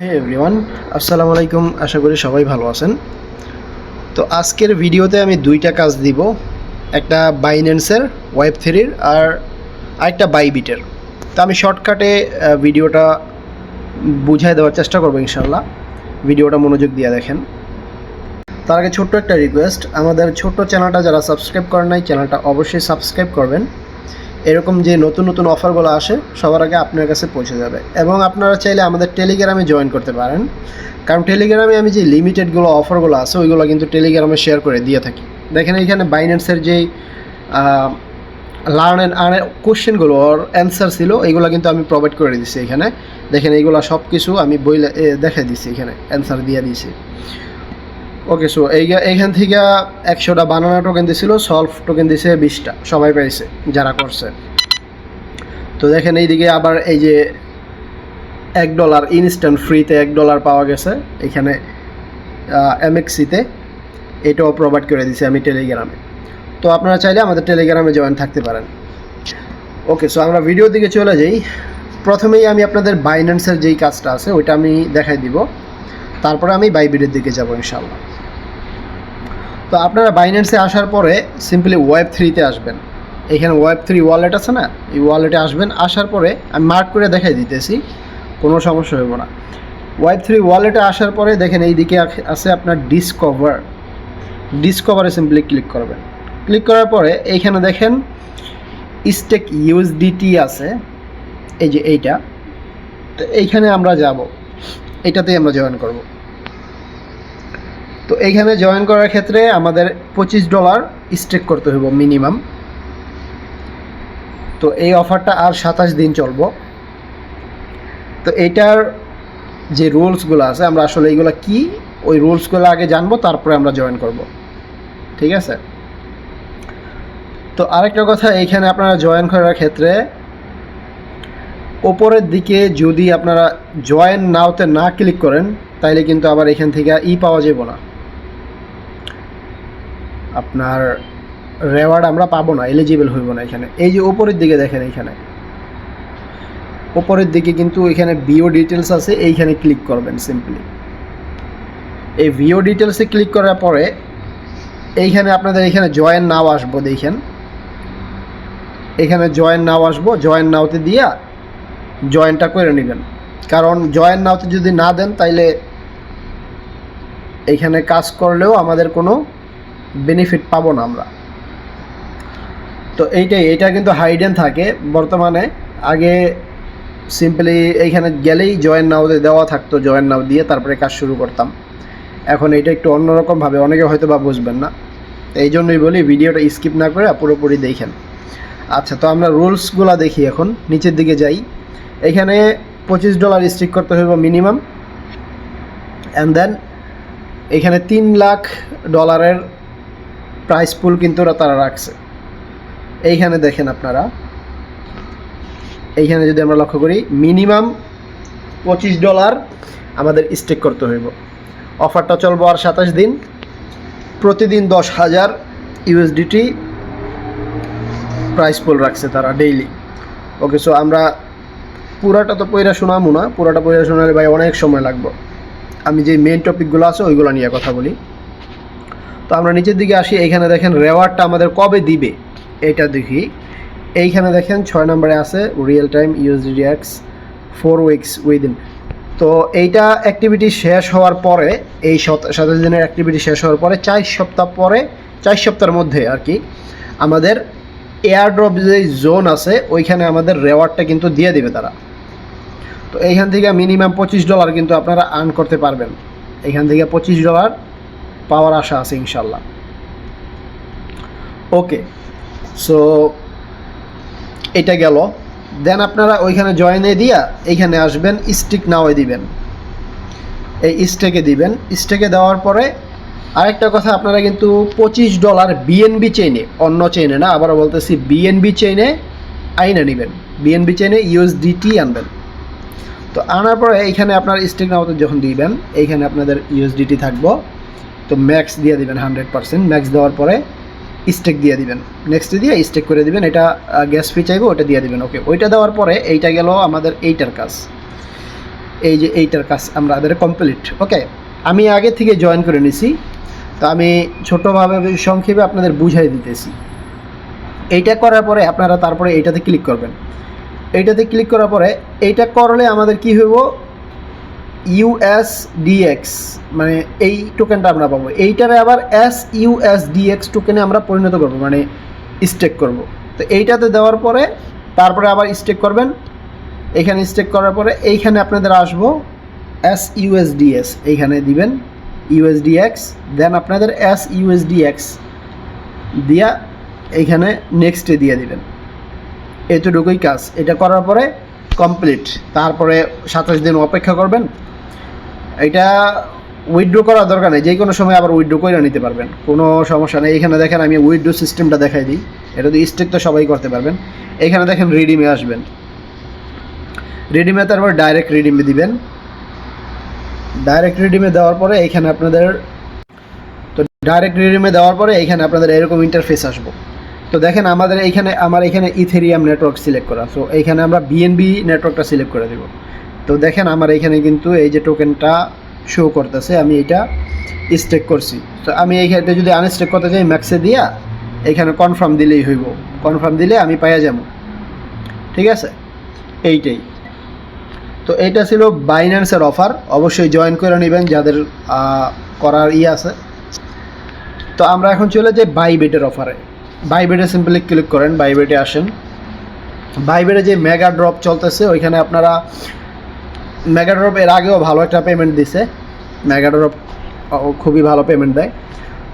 হে everyone, আসসালামু আলাইকুম। আশা করি সবাই ভালো আছেন। তো আজকের ভিডিওতে আমি দুইটা কাজ দিব, একটা বাইন্যান্সের ওয়েব3 আর আরেকটা বাইবিটের। তো আমি শর্টকাটে ভিডিওটা বুঝাই দেওয়ার চেষ্টা করবো ইনশাল্লাহ। ভিডিওটা মনোযোগ দিয়ে দেখেন। তার আগে ছোট্ট একটা রিকোয়েস্ট, আমাদের ছোট্ট চ্যানেলটা যারা সাবস্ক্রাইব করেন নাই, চ্যানেলটা অবশ্যই সাবস্ক্রাইব করবেন। এরকম যে নতুন নতুন অফারগুলো আসে সবার আগে আপনার কাছে পৌঁছে যাবে। এবং আপনারা চাইলে আমাদের টেলিগ্রামে জয়েন করতে পারেন, কারণ টেলিগ্রামে আমি যে লিমিটেডগুলো অফারগুলো আছে ওইগুলো কিন্তু টেলিগ্রামে শেয়ার করে দিয়ে থাকি। দেখেন এইখানে বাইন্যান্সের যেই লার্ন অ্যান্ড আর্ন কোশ্চেনগুলো ওর অ্যান্সার ছিল এইগুলো কিন্তু আমি প্রোভাইড করে দিচ্ছি এখানে। দেখেন এইগুলো সব কিছু আমি বইলে দেখাই দিচ্ছি, এখানে অ্যান্সার দিয়ে দিয়েছি। ওকে, সো এইখান থেকে 100টা বানানা টোকেন দিয়েছিল, সলভ টোকেন দিয়েছে 20টা, সবাই পাইছে যারা করছে। তো দেখেন এইদিকে আবার এই যে $1 ইনস্ট্যান্ট ফ্রিতে $1 পাওয়া গেছে এখানে MXC-তে, এটাও প্রোভাইড করে দিয়েছি আমি টেলিগ্রামে। তো আপনারা চাইলে আমাদের টেলিগ্রামে জয়েন থাকতে পারেন। ওকে, সো আমরা ভিডিওর দিকে চলে যাই। প্রথমেই আমি আপনাদের বাইন্যান্সের যেই কাজটা আছে ওইটা আমি দেখাই দিব, তারপরে আমি বাইবিটের দিকে যাব ইনশাআল্লাহ। তো আপনারা বাইন্যান্সে আসার পরে সিম্পলি ওয়েব3-তে আসবেন। এখানে ওয়েব3 ওয়ালেট আছে না, এই ওয়ালেটে আসবেন। আসার পরে আমি মার্ক করে দেখাই দিতেছি, কোনো সমস্যা হবে না। ওয়েব3 ওয়ালেটে আসার পরে দেখেন এই দিকে আছে আপনার ডিসকভারে সিম্পলি ক্লিক করবেন। ক্লিক করার পরে এইখানে দেখেন স্টেক ইউএসডিটি আছে, এই যে এইটা। তো এইখানে আমরা যাব, এইটাতেই আমরা জয়েন করব। তো এইখানে জয়েন করার ক্ষেত্রে আমাদের $25 স্টেক করতে হইব মিনিমাম। তো এই অফারটা আর 27 দিন চলবো। তো এইটার যে রুলসগুলো আছে আমরা আসলে এইগুলো কি, ওই রুলসগুলো আগে জানবো, তারপরে আমরা জয়েন করব, ঠিক আছে? তো আরেকটা কথা, এইখানে আপনারা জয়েন করার ক্ষেত্রে ওপরের দিকে যদি আপনারা জয়েন নাওতে না ক্লিক করেন তাইলে কিন্তু আবার এখান থেকে পাওয়া যাবে না, আপনার রেওয়ার্ড আমরা পাবো না, এলিজিবল হইব না এখানে। এই যে ওপরের দিকে দেখেন, এইখানে ওপরের দিকে কিন্তু এখানে ভিও ডিটেলস আছে, এইখানে ক্লিক করবেন সিম্পলি। এই ভিও ডিটেলসে ক্লিক করার পরে এইখানে আপনাদের এখানে জয়েন নাও আসবো, দেখেন এখানে জয়েন নাও আসবো। জয়েন নাওতে দিয়া জয়েনটা করে নেবেন, কারণ জয়েন নাওতে যদি না দেন তাইলে এইখানে কাজ করলেও আমাদের কোনো বেনিফিট পাবো না আমরা। তো এইটা কিন্তু হাইডেন থাকে বর্তমানে। আগে সিম্পলি এইখানে গেলেই জয়েন নাওতে দেওয়া থাকতো, জয়েন নাও দিয়ে তারপরে কাজ শুরু করতাম। এখন এটা একটু অন্যরকমভাবে, অনেকে হয়তো বা বুঝবেন না, এই জন্যই বলি ভিডিওটা স্কিপ না করে পুরোপুরি দেখেন। আচ্ছা, তো আমরা রুলসগুলো দেখি। এখন নিচের দিকে যাই। এখানে $25 স্টিক করতে হবে মিনিমাম, অ্যান্ড দেন এখানে $3 লাখ প্রাইস পুল কিন্তু তারা রাখছে। এইখানে দেখেন আপনারা, এইখানে যদি আমরা লক্ষ্য করি মিনিমাম $25 আমাদের স্টেক করতে হইব। অফারটা চলবো আর 27 দিন, প্রতিদিন 10,000 USDT প্রাইস পুল রাখছে তারা ডেইলি। ওকে, সো আমরা পুরাটা তো পয়রা শোনাবো না, পুরাটা পয়রা শোনালে ভাই অনেক সময় লাগবে। আমি যে মেন টপিকগুলো আছে ওইগুলো নিয়ে কথা বলি। তো আমরা নিচের দিকে আসি। এইখানে দেখেন রেওয়ার্ডটা আমাদের কবে দিবে এইটা দেখি। এইখানে দেখেন 6 নম্বরে আছে real time USDTX 4 weeks within. তো এইটা অ্যাক্টিভিটি শেষ হওয়ার পরে, এই 27 দিনের অ্যাক্টিভিটি শেষ হওয়ার পরে 4 সপ্তাহ পরে, 4 সপ্তাহের মধ্যে আর কি, আমাদের এয়ারড্রপ যে জোন আছে ওইখানে আমাদের রেওয়ার্ডটা কিন্তু দিয়ে দিবে তারা। তো এইখান থেকে মিনিমাম $25 কিন্তু আপনারা আর্ন করতে পারবেন। এখান থেকে $25 পাওয়ার আশা আছে ইনশাল্লাহ। ওকে, সো এটা গেল। দেন আপনারা ওইখানে জয়েনে দিয়া এইখানে আসবেন, স্টিক নাওয়ে দিবেন, এই স্টেকে দিবেন। স্টেকে দেওয়ার পরে আরেকটা কথা, আপনারা কিন্তু $25 BNB চেইনে, অন্য চেইনে না, আবারও বলতেছি BNB চেইনে আইনে নেবেন, BNB চেইনে USDT আনবেন। তো আনার পরে এইখানে আপনার স্টেক নাওতে যখন দিবেন এইখানে আপনাদের USDT থাকবো। তো ম্যাক্স দিয়ে দিবেন 100%। ম্যাক্স দেওয়ার পরে স্টেক দিয়ে দিবেন, নেক্সট দিয়ে স্টেক করে দিবেন। এটা গ্যাস ফি চাইবো, ওটা দিয়ে দিবেন। ওকে, ওইটা দেওয়ার পরে এইটা গেল আমাদের এইটার কাজ। এই যে এইটার কাজ আমাদের কমপ্লিট। ওকে, আমি আগে থেকে জয়েন করে নিছি, তো আমি ছোটোভাবে সংক্ষেপে আপনাদের বুঝাই দিতেছি। এইটা করার পরে আপনারা তারপরে এইটাতে ক্লিক করবেন। এইটাতে ক্লিক করার পরে এইটা করলে আমাদের কি হইব, USDX মানে এই টোকেনটা আমরা পাবো। এইটারে আবার SUSDX টোকেনে আমরা পরিণত করব, মানে স্টেক করব। তো এইটাতে দেওয়ার পরে তারপরে আবার স্টেক করবেন। এইখানে স্টেক করার পরে এইখানে আপনাদের আসবো SUSDS, এইখানে দিবেন USDX, দেন আপনাদের SUSDX দিয়া এইখানে নেক্সটে দিয়ে দিবেন। এতটুকুই কাজ। এটা করার পরে কমপ্লিট। তারপরে 27 দিন অপেক্ষা করবেন। এটা উইথড্র করার দরকার নেই, যে কোনো সময় আবার উইথড্র করে নিতে পারবেন, কোনো সমস্যা নেই। এখানে দেখেন আমি উইথড্র সিস্টেমটা দেখাই দিই, এটা তো স্টেক তো সবাই করতে পারবেন। এখানে দেখেন রিডিমে আসবেন, রিডিমে তারপর ডাইরেক্ট রিডিমে দিবেন। ডাইরেক্ট রিডিমে দেওয়ার পরে এইখানে আপনাদের, তো ডাইরেক্ট রিডিমে দেওয়ার পরে এইখানে আপনাদের এরকম ইন্টারফেস আসবো। তো দেখেন আমাদের এইখানে আমার এখানে ইথেরিয়াম নেটওয়ার্ক সিলেক্ট করা, সো এইখানে আমরা BNB নেটওয়ার্কটা সিলেক্ট করে দেব। তো দেখেন আমার এইখানে কিন্তু এই যে টোকেনটা শো করতেছে, আমি এটা স্টেক করছি। তো আমি এইখানে যদি আনস্টেক করতে চাই ম্যাক্সে দিয়া এইখানে কনফার্ম দিলেই হইব, কনফার্ম দিলে আমি পাইয়া যাব। ঠিক আছে, এইটাই। তো এইটা ছিল বাইন্যান্সের অফার, অবশ্যই জয়েন করে নেবেন যাদের করার আছে। তো আমরা এখন চলে যাই বাইবিটের অফারে। বাইবিটে সিম্পলি ক্লিক করেন, বাইবিটে আসেন। বাইবিটে যে মেগা ড্রপ চলতেছে ওইখানে আপনারা, মেগা ড্রপ এর আগেও ভালো একটা পেমেন্ট দিছে, মেগা ড্রপ খুবই ভালো পেমেন্ট দেয়।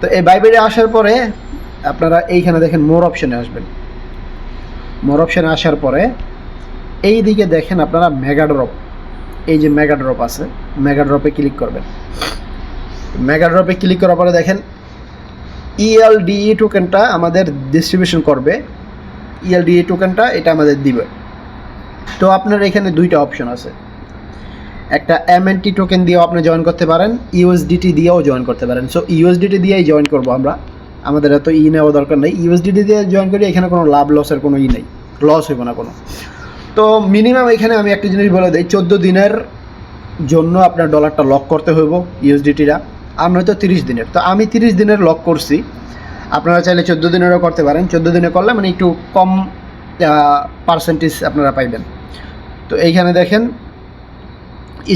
তো এই বাইবিটে আসার পরে আপনারা এইখানে দেখেন মোর অপশানে আসবেন। মোর অপশানে আসার পরে এই দিকে দেখেন আপনারা মেগা ড্রপ, এই যে মেগা ড্রপ আছে, মেগা ড্রপে ক্লিক করবেন। মেগা ড্রপে ক্লিক করার পরে দেখেন ELDE টোকেনটা আমাদের ডিস্ট্রিবিউশন করবে, ELDE টোকেনটা এটা আমাদের দিবে। তো আপনার এখানে দুইটা অপশন আছে, একটা MNT টোকেন দিয়েও আপনি জয়েন করতে পারেন, USDT দিয়েও জয়েন করতে পারেন। সো USDT দিয়েই জয়েন করবো আমরা, আমাদের এত নেওয়া দরকার নেই। USDT দিয়ে জয়েন করি, এখানে কোনো লাভ লসের কোনো নেই, লস হইব না কোনো। তো মিনিমাম এখানে আমি একটা জিনিস বলে দিই, 14 দিনের জন্য আপনার ডলারটা লক করতে হইব USDTটা, আর নয়তো 30 দিনের। তো আমি 30 দিনের লক করছি, আপনারা চাইলে 14 দিনেরও করতে পারেন। 14 দিনে করলে মানে একটু কম পার্সেন্টেজ আপনারা পাইবেন। তো এইখানে দেখেন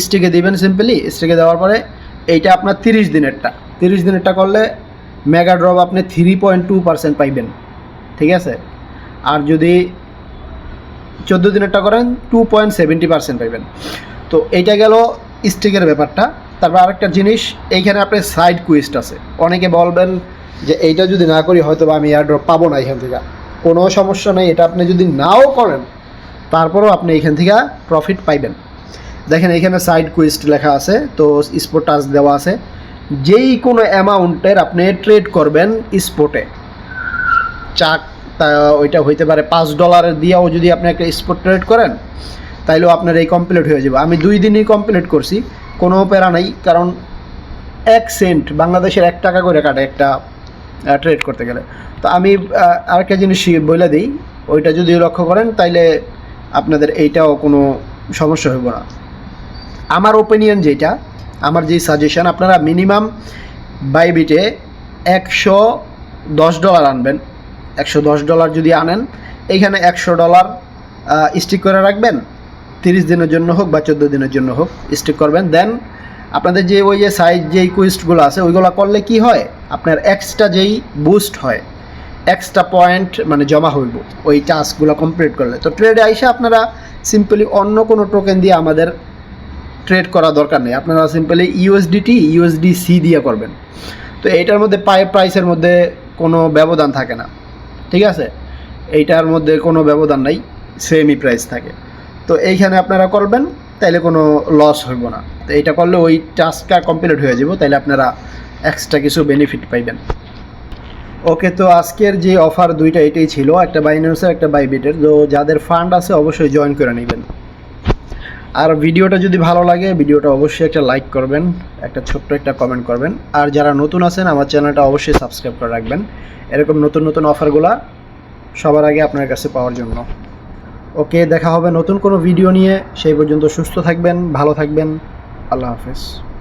স্টেকে দিবেন, সিম্পলি স্টেকে দেওয়ার পরে এইটা আপনার 30 দিনেরটা, 30 দিনেরটা করলে মেগা ড্রপ আপনি 3.2% পাইবেন। ঠিক আছে, আর যদি 14 দিনেরটা করেন 2.70% পাইবেন। তো এইটা গেল স্টেকের ব্যাপারটা। তারপর আরেকটা জিনিস, এইখানে আপনার সাইড কুইস্ট আছে। অনেকে বলবেন যে এইটা যদি না করি হয়তো বা আমি এয়ারড্রপ পাবো না এখান থেকে, কোনো সমস্যা নেই। এটা আপনি যদি নাও করেন তারপরেও আপনি এখান থেকে প্রফিট পাইবেন। দেখেন এখানে সাইড কুইস্ট লেখা আছে, তো স্পট টাচ দেওয়া আছে। যেই কোনো অ্যামাউন্টের আপনি ট্রেড করবেন স্পটে, ওইটা হইতে পারে $5 দিয়েও যদি আপনি একটা স্পট ট্রেড করেন তাইলেও আপনার এই কমপ্লিট হয়ে যাবে। আমি 2 দিনই কমপ্লিট করছি, কোনো প্যারা নাই, কারণ 1 সেন্ট বাংলাদেশের 1 টাকা করে কাটে একটা ট্রেড করতে গেলে। তো আমি আরেকটা জিনিস বলে দিই, ওইটা যদি লক্ষ্য করেন তাইলে আপনাদের এইটাও কোনো সমস্যা হইব না। আমার ওপিনিয়ন যেটা, আমার যেই সাজেশন, আপনারা মিনিমাম বাইবিটে $110 আনবেন। $110 যদি আনেন, এইখানে $100 স্টিক করে রাখবেন, 30 দিনের জন্য হোক বা 14 দিনের জন্য হোক স্টিক করবেন। দেন আপনাদের যে ওই যে সাইড যেই কুইস্টগুলো আছে ওইগুলো করলে কি হয়, আপনার এক্সট্রা যেই বুস্ট হয়, এক্সট্রা পয়েন্ট মানে জমা হইব ওই টাস্কগুলো কমপ্লিট করলে। তো ট্রেডে আইসা আপনারা সিম্পলি অন্য কোনো টোকেন দিয়ে আমাদের ট্রেড করা দরকার নেই, আপনারা সিম্পলি USDT USDC দিয়ে করবেন। তো এইটার মধ্যে প্রাইসের মধ্যে কোনো ব্যবধান থাকে না। ঠিক আছে, এইটার মধ্যে কোনো ব্যবধান নাই, সেমই প্রাইস থাকে। তো এইখানে আপনারা করবেন, তাইলে কোনো লস হইব না। তো এইটা করলে ওই টাস্কটা কমপ্লিট হয়ে যাব, তাইলে আপনারা এক্সট্রা কিছু বেনিফিট পাইবেন। ওকে, তো আজকের যে অফার দুইটা এটাই ছিল, একটা বাইন্যান্সের একটা বাইবিটের। তো যাদের ফান্ড আছে অবশ্যই জয়েন করে নেবেন। আর ভিডিওটা যদি ভালো লাগে ভিডিওটা অবশ্যই একটা লাইক করবেন, একটা ছোট্ট একটা কমেন্ট করবেন। আর যারা নতুন আছেন আমার চ্যানেলটা অবশ্যই সাবস্ক্রাইব করে রাখবেন, এরকম নতুন নতুন অফারগুলো সবার আগে আপনার কাছে পাওয়ার জন্য। ওকে, দেখা হবে নতুন কোনো ভিডিও নিয়ে। সেই পর্যন্ত সুস্থ থাকবেন, ভালো থাকবেন। আল্লাহ হাফেজ।